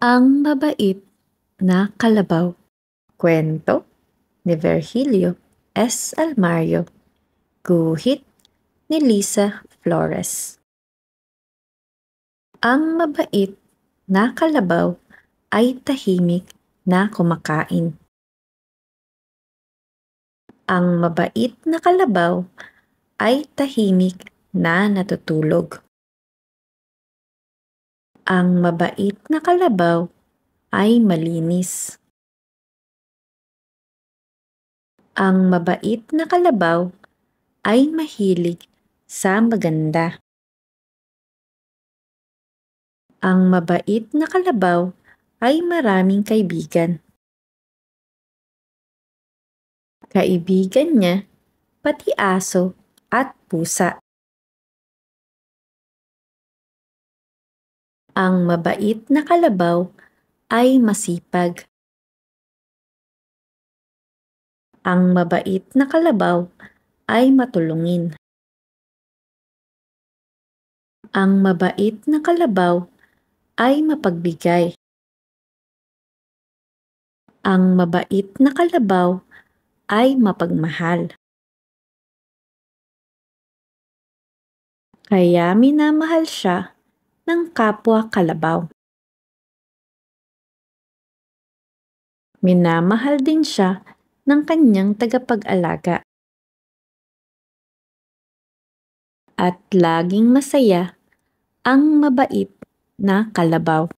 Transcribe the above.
Ang Mabait na Kalabaw. Kwento ni Virgilio S. Almario. Guhit ni Lisa Flores. Ang mabait na kalabaw ay tahimik na kumakain. Ang mabait na kalabaw ay tahimik na natutulog. Ang mabait na kalabaw ay malinis. Ang mabait na kalabaw ay mahilig sa maganda. Ang mabait na kalabaw ay maraming kaibigan. Kaibigan niya pati aso at pusa. Ang mabait na kalabaw ay masipag. Ang mabait na kalabaw ay matulungin. Ang mabait na kalabaw ay mapagbigay. Ang mabait na kalabaw ay mapagmahal. Kaya minamahal siya ng kapwa kalabaw. Minamahal din siya ng kanyang tagapag-alaga. At laging masaya ang mabait na kalabaw.